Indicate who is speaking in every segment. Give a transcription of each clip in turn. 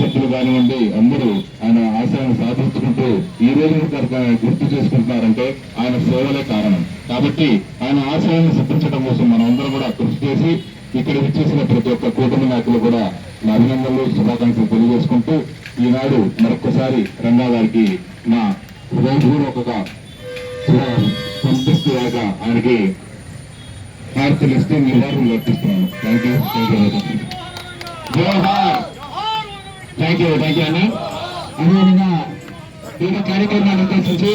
Speaker 1: సభ్యులు కానివ్వండి అందరూ ఆయన ఆశయాన్ని సాధించుకుంటూ ఈ రోజు గుర్తు చేసుకుంటున్నారంటే ఆయన సేవలే కారణం. కాబట్టి ఆయన ఆశయాన్ని సిద్ధించడం కోసం మనం అందరం కూడా కృషి చేసి ఇక్కడ విచ్చేసిన ప్రతి ఒక్క కూటమి నాయకులు కూడా నా అభినందనలు శుభాకాంక్షలు తెలియజేసుకుంటూ ఈనాడు మరొక్కసారి రంగా గారికి నా హృదయపూర్వక సంతృప్తిగా ఆయనకి హారతులు ఇస్తే నివారణ వర్తిస్తున్నాను. థ్యాంక్ యూ అని అదేవిధంగా ఈ కార్యక్రమాన్ని ఉద్దేశించి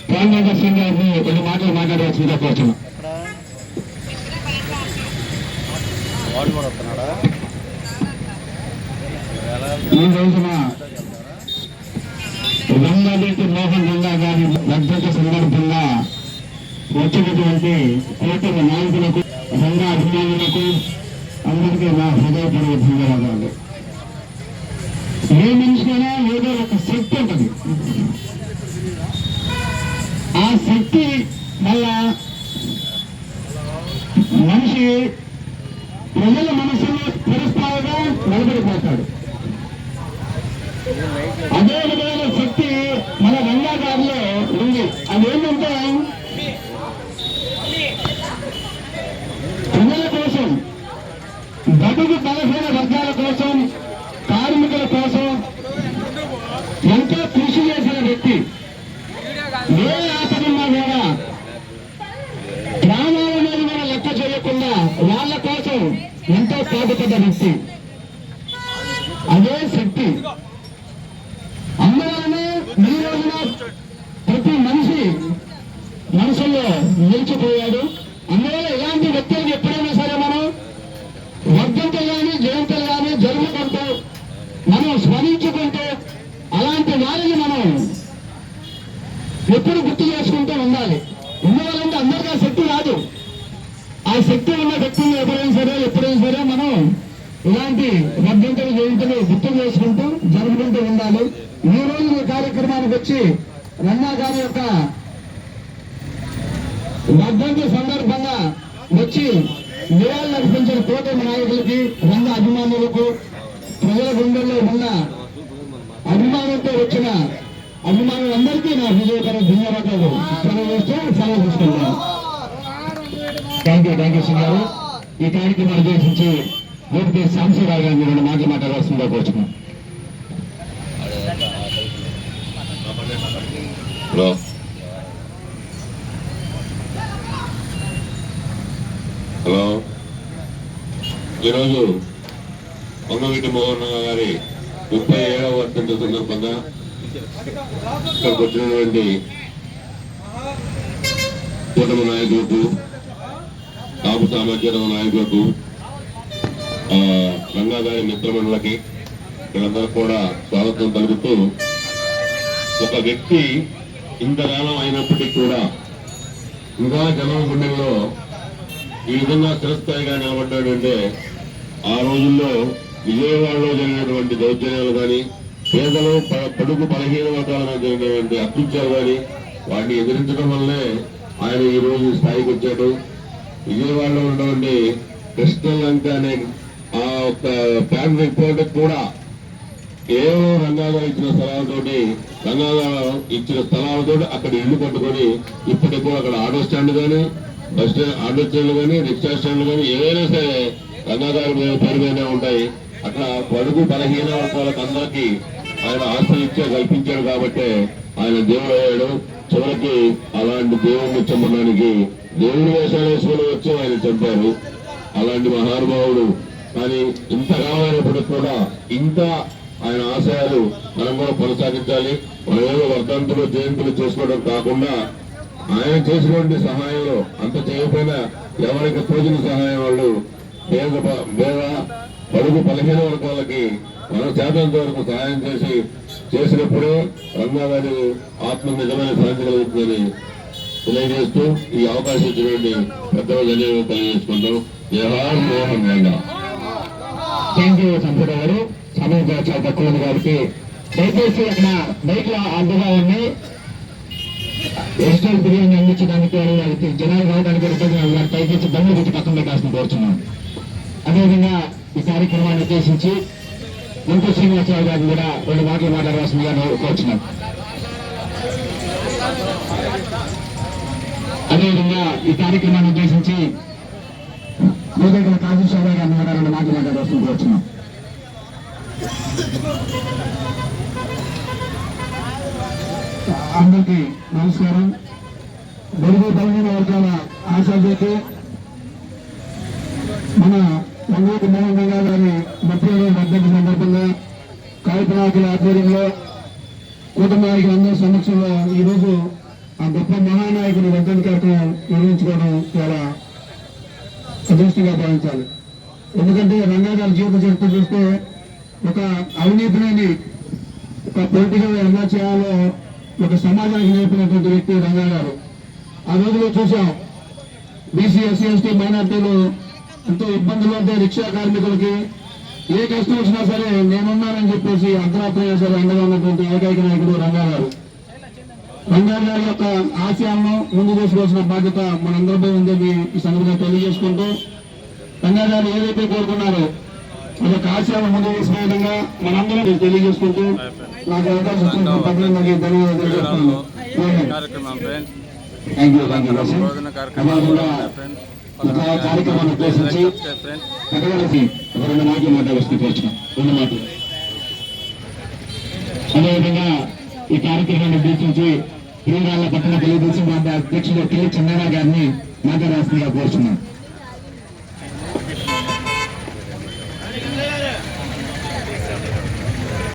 Speaker 1: ప్రైమ్ మినిస్టర్ సింగ్ గారిని కొన్ని మాటలు మాట్లాడవలసిందిగా కోరుతున్నాం. ఈ రోజున రంగారెడ్డి మోహన్ రంగా గారి వర్ధంత సందర్భంగా వచ్చినటువంటి కూటమి నాయకులకు రంగా అభిమానులకు అందరికీ నా హృదయపూర్వక ధన్యవాదాలు. ఏ మనిషికైనా ఏదో ఒక శక్తి ఉంటుంది. ఆ శక్తి వల్ల మనిషి ప్రజల మనసులో స్థిరస్థాయిగా నిలబడిపోతాడు. అదే విధమైన శక్తి మన రంగా గారిలో ఉంది. అదేంటంటే ప్రజల కోసం, బడుగు బలహీన వర్గాల కోసం, కార్మికుల కోసం ఎంతో కృషి చేసిన వ్యక్తి. ఏ ఆపదన్నా కూడా గ్రామాల మీద కూడా లెక్క చేయకుండా వాళ్ళ కోసం ఎంతో పాటుపడ్డ వ్యక్తి. అదే శక్తి. అందువలనే ఈ రోజున ప్రతి మనిషి మనసులో నిలిచిపోయాడు. అందువల్ల ఇలాంటి వ్యక్తులకు ఎప్పుడైనా సరే మనం వర్ధంతులు కానీ జయంతులు కానీ జరుపుకుంటూ మనం స్మరించుకుంటూ అలాంటి వారిని మనం ఎప్పుడు గుర్తు చేసుకుంటూ ఉండాలి. ఎందువల్లంటే అందరికీ ఆ శక్తి రాదు. ఆ శక్తి ఉన్న వ్యక్తులు ఎప్పుడైనా సరే మనం ఇలాంటి వర్ధంతులు జయంతులు గుర్తు చేసుకుంటూ జరుపుకుంటూ ఉండాలి. ఈ రోజు ఈ కార్యక్రమానికి వచ్చి రంగా గారి యొక్క వర్ధంతి సందర్భంగా వచ్చి నివాళులు అర్పించిన కూటమి నాయకులకి, రంగా అభిమానులకు, ప్రజల గుండెల్లో ఉన్న అభిమానంతో వచ్చిన అభిమానులందరికీ నా హృదయపూర్వక ధన్యవాదాలు తెలియజేస్తూ సెలవు తీసుకుంటాను. థ్యాంక్ యూ సింగ్ గారు. ఈ కార్యక్రమాన్ని ఉద్దేశించి వేదిక సాంశీరావు గారిని రెండు మాటలు మాట్లాడాల్సిందిగా కోరుచున్నాం.
Speaker 2: హలో, ఈరోజు వంగవీటి మోహన్ గారి 37వ వర్ధంతి సందర్భంగా ఇక్కడికి వచ్చినటువంటి కూటమి నాయకులకు, కాపు సామాజిక నాయకులకు, రంగా గారి మిత్రమండలకి వీళ్ళందరూ కూడా స్వాగతం పలుకుతూ, ఒక వ్యక్తి ఇంతకాలం అయినప్పటికీ కూడా ఇంకా జనం గుండెల్లో ఈ విధంగా స్థిరస్థాయిగా నిలబడ్డాడంటే ఆ రోజుల్లో విజయవాడలో జరిగినటువంటి దౌర్జన్యాలు కానీ, పేదలు పడుగు బలహీన వర్గాల జరిగినటువంటి అకృత్యాలు కానీ వాటిని ఎదిరించడం వల్లే ఆయన ఈ రోజు స్థాయికి వచ్చాడు. విజయవాడలో ఉన్నటువంటి కృష్ణలంక అనే ఆ ఒక్క ప్లాన్ రిపోర్ట్ కూడా కేవలం రంగాగా ఇచ్చిన స్థలాలతో అక్కడ ఇల్లు కట్టుకొని ఇప్పటికి కూడా అక్కడ ఆటో స్టాండ్ కానీ, బస్ స్టాండ్, ఆటో స్టాండ్లు కానీ, రిక్షా స్టాండ్లు కానీ ఏవైనా సరే రంగాగారి పేరు మీదనే ఉంటాయి. అట్లా పడుగు బలహీన వర్గాలకు అందరికీ ఆయన ఆశ్రయించే కల్పించాడు కాబట్టి ఆయన దేవుడు అయ్యాడు. చివరికి అలాంటి దేవుడిని చంపడానికి దేవుడి వేషాలు వేసుకొని వచ్చి ఆయన చంపారు. అలాంటి మహానుభావుడు. కానీ ఇంతకాలమైనప్పటికి కూడా ఇంకా ఆయన ఆశయాలు మనం కూడా కొనసాగించాలి. మనం ఏదో వర్ధంతులు జయంతులు చేసుకోవడం కాకుండా ఆయన చేసినటువంటి సహాయంలో అంత చేయకపోయినా ఎవరికి తోచిన సహాయం వాళ్ళు పేద పడుగు బలహీన వర్గాలకి మన చేతంత వరకు సహాయం చేసినప్పుడే రంగా గారి ఆత్మ నిజమైన శాంతి కలుగుతుందని తెలియజేస్తూ ఈ అవకాశం ఇచ్చినటువంటి పెద్దలు ధన్యవాదాలు తెలియజేసుకుంటూ జవహర్ మోహన్ రంగా.
Speaker 1: థ్యాంక్ యూ సంపూర్ణ గారు. సమయం చాలా తక్కువ ఉంది కాబట్టి దయచేసి అక్కడ బైక్ లో అడ్డుగా ఉన్నాయి ఎస్టల్ బిర్యానీ అందించడానికి వాళ్ళకి జనాలు రావడానికి దయచేసి బండ్లు పెట్టి పక్కన పెట్టాల్సిన కోరుతున్నాను. అదేవిధంగా ఈ కార్యక్రమాన్ని ఉద్దేశించి గుంటూరు శ్రీనివాసరావు గారిని కూడా 2 మాటలు మాట్లాడవలసిందిగా కోరుచున్నాం. అదేవిధంగా ఈ కార్యక్రమాన్ని ఉద్దేశించి కోదగల కాజేశ్వరరావు గారిని కూడా 2 మాటలు మాట్లాడవలసింది కోరుచున్నాం. అందరికీ నమస్కారం. బడుగు బలహీన వర్గాల ఆశాజ్యోతి మన వంగూరు మోహన్ రంగా గారి 30వ వర్ధంతి సందర్భంగా కాయక నాయకుల ఆధ్వర్యంలో కూటమి నాయకులందరి సమక్షంలో ఈరోజు ఆ గొప్ప మహానాయకుని వర్ధంతి కార్యక్రమం నిర్వహించుకోవడం చాలా అదృష్టంగా భావించాలి. ఎందుకంటే రంగా గారి జీవిత చరిత్ర చూస్తే ఒక అవినీతిని ఒక పొలిటికల్ ఎలా చేయాలో ఒక సమాజానికి నేర్పినటువంటి వ్యక్తి రంగా గారు. ఆ రోజులో చూసాం బీసీ ఎస్సీ ఎస్టీ మైనార్టీలు ఎంతో ఇబ్బందులు ఉంటే రిక్షా కార్మికులకి ఏ కష్టం వచ్చినా సరే నేనున్నానని చెప్పేసి అర్ధరాత్రి సరే అండగా ఉన్నటువంటి ఏకైక నాయకుడు రంగా గారు. రంగా గారి యొక్క ఆశయాలను ముందు తీసుకోవాల్సిన బాధ్యత మనందరిపై ఉందని ఈ సందర్భంగా తెలియజేసుకుంటూ రంగా గారు ఏదైతే కోరుకున్నారో అదొక ఆశయాలను ముందు తీసుకునే విధంగా మనందరం తెలియజేసుకుంటూ నాకు అవకాశం ఇచ్చిన పట్ల నాకు ధన్యవాదాలు తెలియజేస్తున్నాను. కార్యక్రమాన్ని ఉద్దేశించి పెద్దవాళ్ళకి 2 మాటలు మాట్లాడుతూ వచ్చినాం. 2 మాటలు. అదేవిధంగా ఈ కార్యక్రమాన్ని ఉద్దేశించి శ్రీరాళ్ళ పట్టణ తెలుగుదేశం పార్టీ అధ్యక్షుడు కె చిన్నారావు గారిని మాట్లాడాల్సిందిగా కోరుతున్నాం.